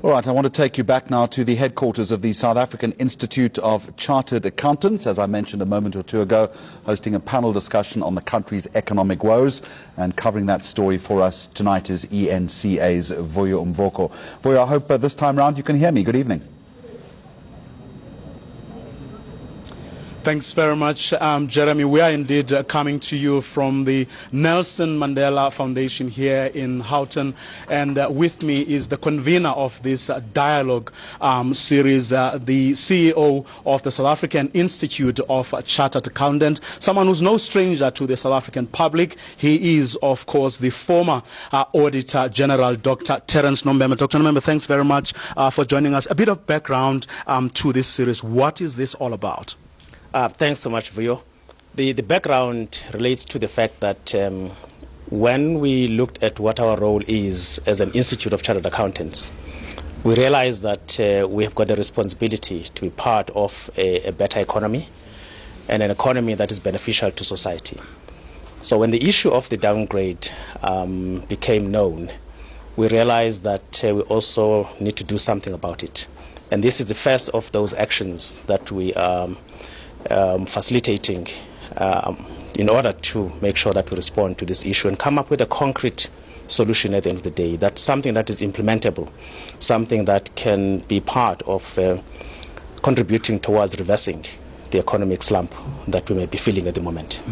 All right, I want to take you back now to the headquarters of the South African Institute of Chartered Accountants, as I mentioned a moment or two ago, hosting a panel discussion on the country's economic woes. And covering that story for us tonight is eNCA's Vuyo Mvoko. Vuyo, I hope this time round you can hear me. Good evening. Thanks very much, Jeremy. We are indeed coming to you from the Nelson Mandela Foundation here in Houghton. And with me is the convener of this dialogue series, the CEO of the South African Institute of Chartered Accountants, someone who's no stranger to the South African public. He is, of course, the former Auditor General, Dr Terence Nombembe. Dr Nombembe, thanks very much for joining us. A bit of background to this series. What is this all about? Thanks so much, Vuyo. The background relates to the fact that when we looked at what our role is as an Institute of Chartered Accountants, we realized that we have got a responsibility to be part of a better economy and an economy that is beneficial to society. So when the issue of the downgrade became known, we realized that we also need to do something about it. And this is the first of those actions that we are facilitating in order to make sure that we respond to this issue and come up with a concrete solution at the end of the day. That's something that is implementable, something that can be part of contributing towards reversing the economic slump that we may be feeling at the moment.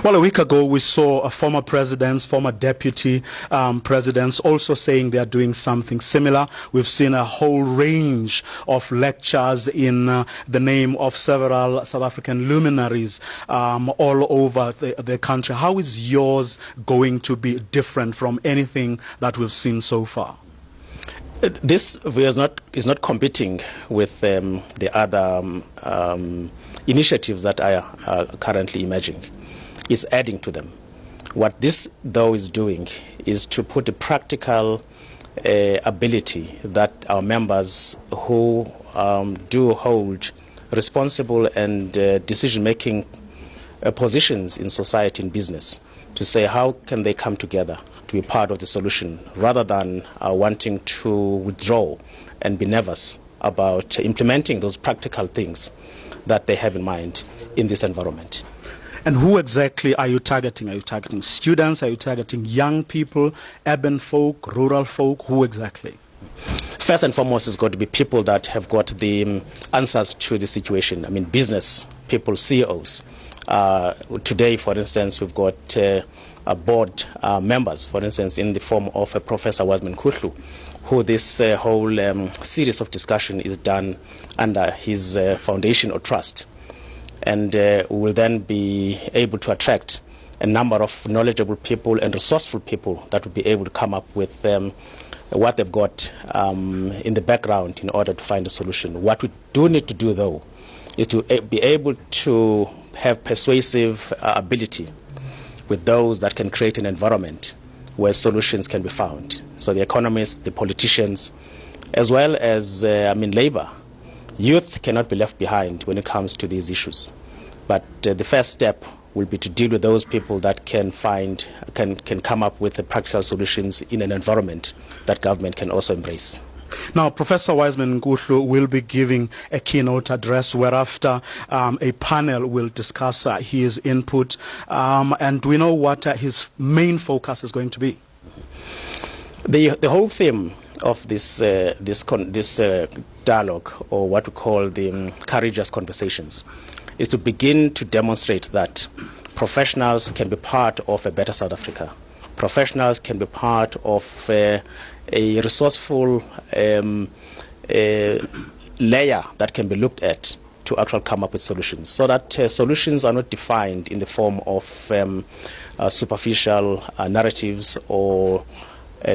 Well, a week ago we saw former presidents, former deputy presidents also saying they are doing something similar. We've seen a whole range of lectures in the name of several South African luminaries all over the country. How is yours going to be different from anything that we've seen so far? This is not competing with the other initiatives that are currently emerging. It's adding to them. What this, though, is doing is to put a practical ability that our members who do hold responsible and decision-making positions in society and business to say how can they come together to be part of the solution rather than wanting to withdraw and be nervous about implementing those practical things that they have in mind in this environment. And who exactly are you targeting? Are you targeting students? Are you targeting young people, urban folk, rural folk? Who exactly? First and foremost, it's got to be people that have got the answers to the situation. I mean, business people, CEOs. Today, for instance, we've got board members, for instance, in the form of Professor Wiseman Kuhlu, who this whole series of discussion is done under his foundation or trust. And we will then be able to attract a number of knowledgeable people and resourceful people that will be able to come up with what they've got in the background in order to find a solution. What we do need to do, though, is to be able to have persuasive ability with those that can create an environment where solutions can be found. So the economists, the politicians, as well as, labor. Youth cannot be left behind when it comes to these issues. But the first step will be to deal with those people that can come up with the practical solutions in an environment that government can also embrace. Now, Professor Wiseman Kuhlu will be giving a keynote address whereafter a panel will discuss his input. And we know what his main focus is going to be. The whole theme of this dialogue, or what we call the courageous conversations, is to begin to demonstrate that professionals can be part of a better South Africa. Professionals can be part of a resourceful layer that can be looked at to actually come up with solutions, so that solutions are not defined in the form of superficial narratives or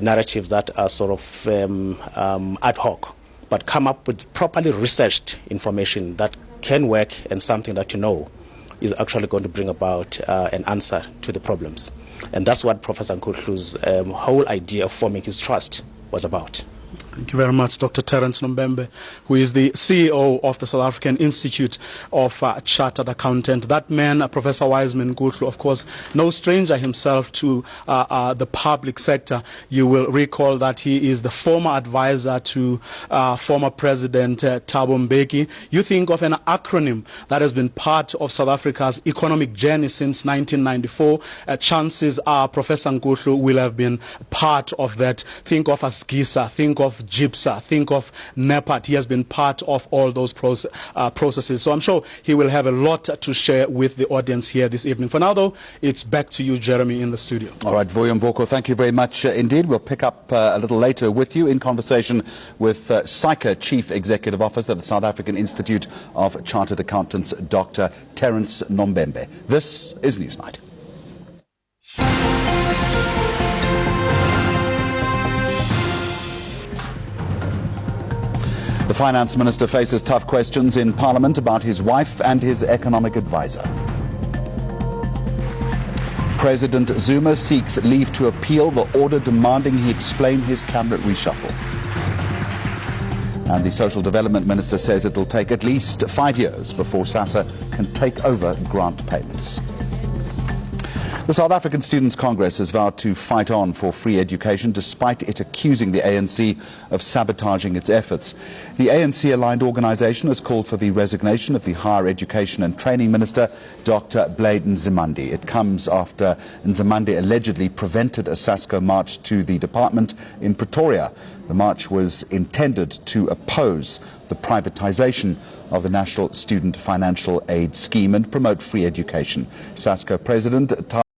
narratives that are sort of ad hoc, but come up with properly researched information that can work and something that is actually going to bring about an answer to the problems. And that's what Professor Kuhlu's whole idea of forming his trust was about. Thank you very much, Dr. Terence Nombembe, who is the CEO of the South African Institute of Chartered Accountants. That man, Professor Wiseman Gutlu, of course, no stranger himself to the public sector. You will recall that he is the former advisor to former President Thabo Mbeki. You think of an acronym that has been part of South Africa's economic journey since 1994. Chances are Professor Gutlu will have been part of that. Think of ASGISA, think of GIPSA, think of NEPAT. He has been part of all those processes. So I'm sure he will have a lot to share with the audience here this evening. For now, though, it's back to you, Jeremy, in the studio. All right, Voyam Voko, thank you very much indeed. We'll pick up a little later with you in conversation with SAICA Chief Executive Officer of the South African Institute of Chartered Accountants, Dr. Terence Nombembe. This is Newsnight. The Finance Minister faces tough questions in Parliament about his wife and his economic advisor. President Zuma seeks leave to appeal the order demanding he explain his cabinet reshuffle. And the Social Development Minister says it will take at least 5 years before SASSA can take over grant payments. The South African Students' Congress has vowed to fight on for free education despite it accusing the ANC of sabotaging its efforts. The ANC-aligned organisation has called for the resignation of the Higher Education and Training Minister, Dr Blade Nzimande. It comes after Nzimande allegedly prevented a SASCO march to the department in Pretoria. The march was intended to oppose the privatisation of the National Student Financial Aid Scheme and promote free education. SASCO President